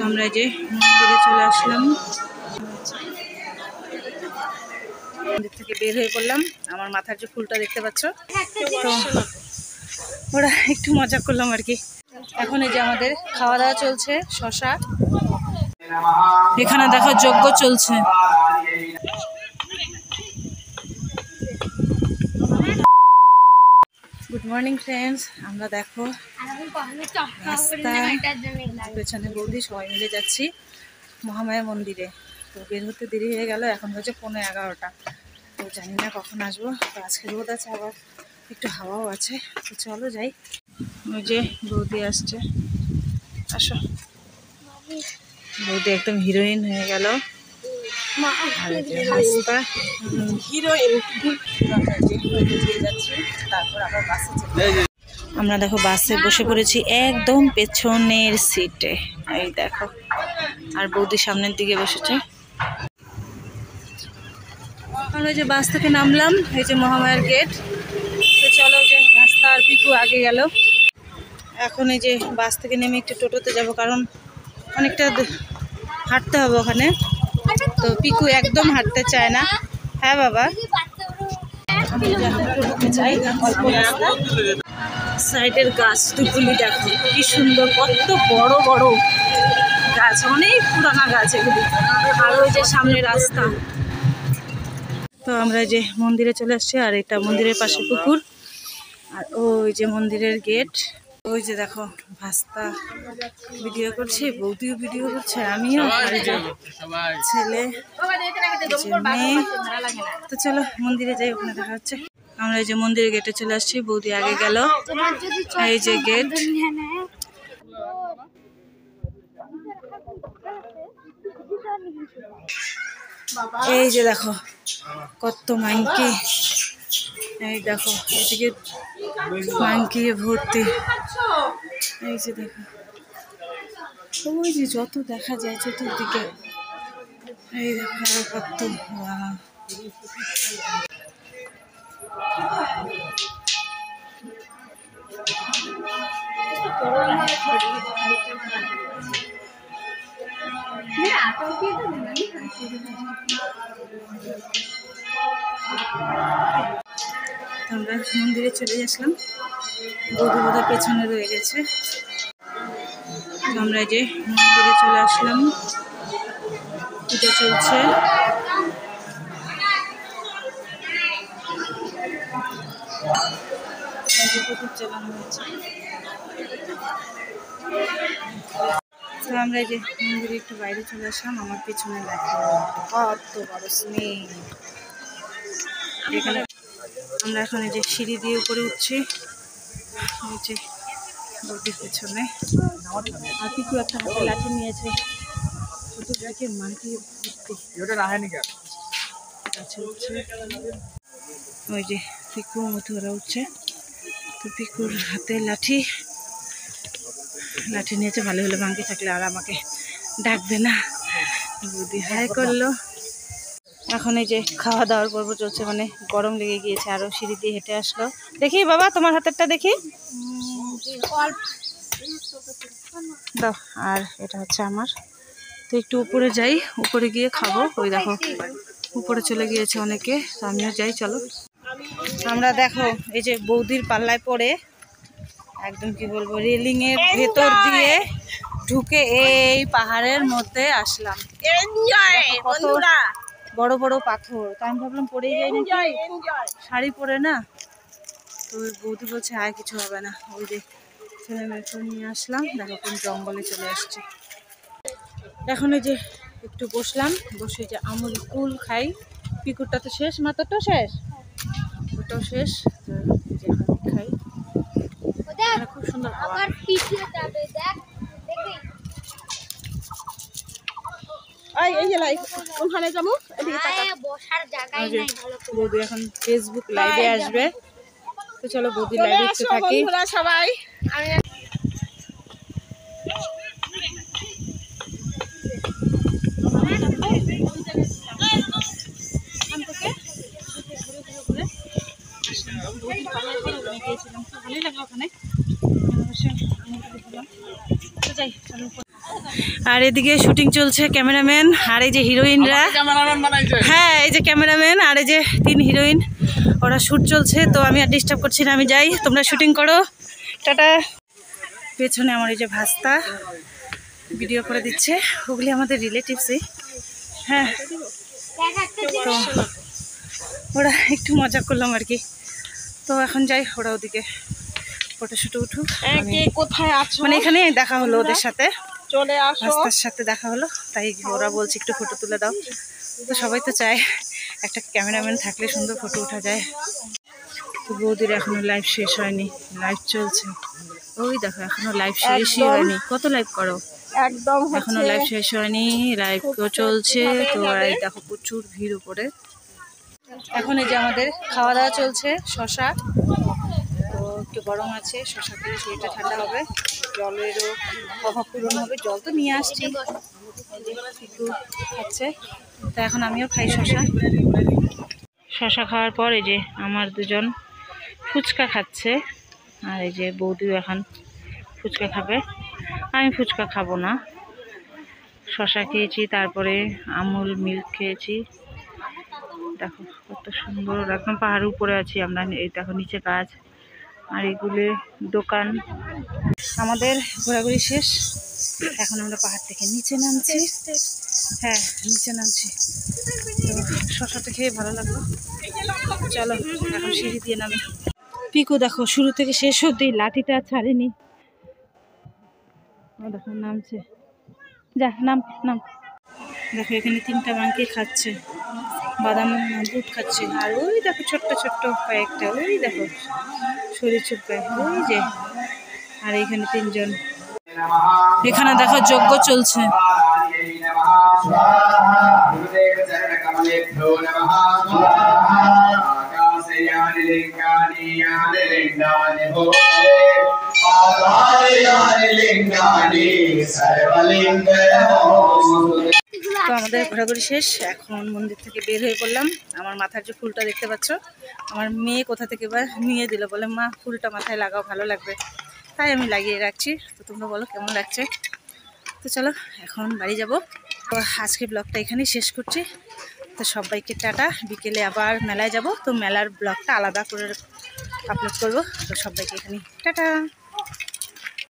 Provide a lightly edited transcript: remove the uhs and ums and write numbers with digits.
আমরা যে মন্দিরে চলে আসলাম, মন্দির থেকে বের হয়ে পড়লাম। আমার মাথার যে ফুলটা দেখতে পাচ্ছ, তো ওরা একটু মজা করলাম আর কি। এখন এই যে আমাদের খাওয়া দাওয়া চলছে, শশা এখানে দেখো যজ্ঞ চলছে। গুড মর্নিং ফ্রেন্ডস, আমরা দেখো রাস্তায় পেছনে বৌদি সবাই মিলে যাচ্ছি মহামায়া মন্দিরে। তো বের হতে দেরি হয়ে গেল, এখন হচ্ছে 11:15। তো জানি না কখন আসবো। তো আজকে রোদ আছে, আবার একটু হাওয়াও আছে। তো চলো যাই। ওই যে বৌদি আসছে, আসো। বৌদি একদম হিরোইন হয়ে গেল। আমরা দেখো বাসে বসে পড়েছি একদম পেছনের সিটে, এই দেখো। আর বৌদি সামনের দিকে বসেছে। আমরা যে বাস থেকে নামলাম, এই যে মহামায়ার গেট। তো চলো, যে রাস্তা আর পিকু আগে গেল। এখন এই যে বাস থেকে নেমে একটু টোটোতে যাব, কারণ অনেকটা হাঁটতে হবে ওখানে। তো পিকু একদম হাঁটতে চায় না। হ্যাঁ বাবা, সাইডের গাছটুকুলি দেখো কি সুন্দর, কত বড় বড় গাছ, অনেক পুরানা গাছ এগুলি। আর ওই যে সামনে রাস্তা। তো আমরা যে মন্দিরে চলে আসছি, আর এটা মন্দিরের পাশে পুকুর, আর ওই যে মন্দিরের গেট। ওই যে দেখো ভাস্তা ভিডিও করছে, বৌদিও ভিডিও করছে, আমিও, আর ছেলে মেয়ে। তো চলো মন্দিরে যাই, ওখানে দেখা হচ্ছে। আমরা এই যে মন্দিরের গেটে চলে আসছি, বৌদি আগে গেল। এই যে গেট। এই যে দেখো কত মাইকি, এই দেখো এদিকে মাইকি ভর্তি। এই যে দেখো, ওই যে যত দেখা যায় চতুর্দিকে, এই দেখো কত। আমরা মন্দিরে চলে আসলাম, বৌদি বোধহয় পেছনে রয়ে গেছে। আমরা যে মন্দিরে চলে আসলাম, পূজা চলছে। প্রদীপ জ্বালানো হয়েছে। তো আমরা যে মন্দিরে একটু বাইরে চলে আসলাম। আমার পেছনে দেখো কত বড় স্নেক। এখানে আমরা এখন এই যে সিঁড়ি দিয়ে উপরে উঠছি, ওই যে বৌদির পেছনে। আর পিকু একটা হাতে লাঠি নিয়েছে, চতুর্দিকে মাটি উঠছে। ওই যে পিকু মধুরা উঠছে। তো পিকুর হাতে লাঠি নিয়েছে, ভালো হলে ভাঙতে থাকলে আর আমাকে ডাকবে না। বৌদি হাই করলো। এখন এই যে খাওয়া দাওয়ার পর্ব চলছে, মানে গরম লেগে গিয়েছে, আরো সিঁড়ি দিয়ে হেঁটে আসলো। দেখি বাবা তোমার হাতেরটা দেখি দাও। আর এটা হচ্ছে আমার। তো একটু উপরে যাই, উপরে গিয়ে খাবো। ওই দেখো উপরে চলে গিয়েছে অনেকে, তো আমিও যাই, চলো। আমরা দেখো এই যে বৌদির পাল্লায় পড়ে একদম কি বলবো, রেলিং এর ভেতর দিয়ে ঢুকে এই পাহাড়ের মধ্যে আসলাম। বড় বড় পাথর, তো আমি ভাবলাম পড়েই যাই নাকি, শাড়ি পরে না। তো ওই বৌদি বলছে আর কিছু হবে না। ওই যে ছেলে মেয়েকে নিয়ে আসলাম, দেখো কোন জঙ্গলে চলে আসছে। এখন এই যে একটু বসলাম, বসে যে আমুল কুল খাই। পিকুরটা তো শেষ, মাথাটাও শেষ, ওটাও শেষ। খাই, খুব সুন্দর খাবার। বৌদি এখন ফেসবুক লাইভে আসবে। তো চলো বৌদি লাইভে একটু থাকি সবাই। ভালোই লাগলো ওখানে, যাই চলো। আর এদিকে শুটিং চলছে, ক্যামেরাম্যান আর এই যে হিরোইনরা। হ্যাঁ, এই যে ক্যামেরাম্যান আর এই যে 3 হিরোইন, ওরা শ্যুট চলছে। তো আমি আর ডিস্টার্ব করছি না, আমি যাই, তোমরা শুটিং করো, টাটা। পেছনে আমার এই যে ভাস্তা ভিডিও করে দিচ্ছে, ওগুলি আমাদের রিলেটিভসই। হ্যাঁ, তো ওরা একটু মজা করলাম আর কি। তো এখন যাই, ওরা ওদিকে ফটোশুটে উঠুক। কোথায় আছো? মানে এখানে দেখা হলো ওদের সাথে, চলে আসো। ভাস্তার সাথে দেখা হলো, তাই ওরা বলছে একটু ফটো তুলে দাও। তো সবাই তো চায় একটা ক্যামেরাম্যান থাকলে সুন্দর ফটো ওঠা যায়। তো বৌদির এখনো লাইভ শেষ হয়নি, লাইভ চলছে। ওই দেখো এখনো লাইভ শেষই হয়নি। কত লাইভ করো? একদম এখনো লাইভ শেষ হয়নি, লাইভ চলছে। তো এই দেখো প্রচুর ভিড় উপরে। এখন এই যে আমাদের খাওয়া দাওয়া চলছে, শশা। তো একটু গরম আছে, শশা খেলে শরীরটা ঠান্ডা হবে, জলেরও অভাব পূরণ হবে। জল তো নিয়ে আসছি, একটু খাচ্ছে। তো এখন আমিও খাই শশা। শশা খাওয়ার পর এই যে আমার দুজন ফুচকা খাচ্ছে, আর এই যে বৌদিও এখন ফুচকা খাবে। আমি ফুচকা খাবো না, শশা খেয়েছি, তারপরে আমুল মিল্ক খেয়েছি। দেখো কত সুন্দর, একদম পাহাড়ের উপরে আছি আমরা। এই দেখো নিচে গাছ, আর এগুলো দোকান। আমাদের ঘোরাঘুরি শেষ, এখন আমরা পাহাড় থেকে নিচে নামছি। হ্যাঁ, নিচে নামছি। তো শশাটা খেয়ে ভালো লাগলো। চলো এখন সিঁড়ি দিয়ে নামি। পিকু দেখো শুরু থেকে শেষ অবধি লাঠিটা ছাড়েনি। দেখো নামছে, যা নাম নাম। দেখো এখানে 3টা মাংকি খাচ্ছে, বাদাম দুধ খাচ্ছে। আর ওই দেখো ছোট্ট ছোট্ট কয়েকটা, ওই দেখো শরীর চুপকায়, ওই যে। আর এখানে 3জন, এখানে দেখো যজ্ঞ চলছে। তো আমাদের ঘোরাঘুরি শেষ, এখন মন্দির থেকে বের হয়ে পড়লাম। আমার মাথার যে ফুলটা দেখতে পাচ্ছ, আমার মেয়ে কোথা থেকে বা নিয়ে দিল, বলে মা ফুলটা মাথায় লাগাও, ভালো লাগবে। তাই আমি লাগিয়ে রাখছি। তো তোমরা বলো কেমন লাগছে। তো চলো এখন বাড়ি যাব। তো আজকে ব্লগটা এখানেই শেষ করছি। তো সবাইকে টাটা। বিকেলে আবার মেলায় যাব, তো মেলার ব্লগটা আলাদা করে আপলোড করব। তো সবাইকে এখানেই টাটা।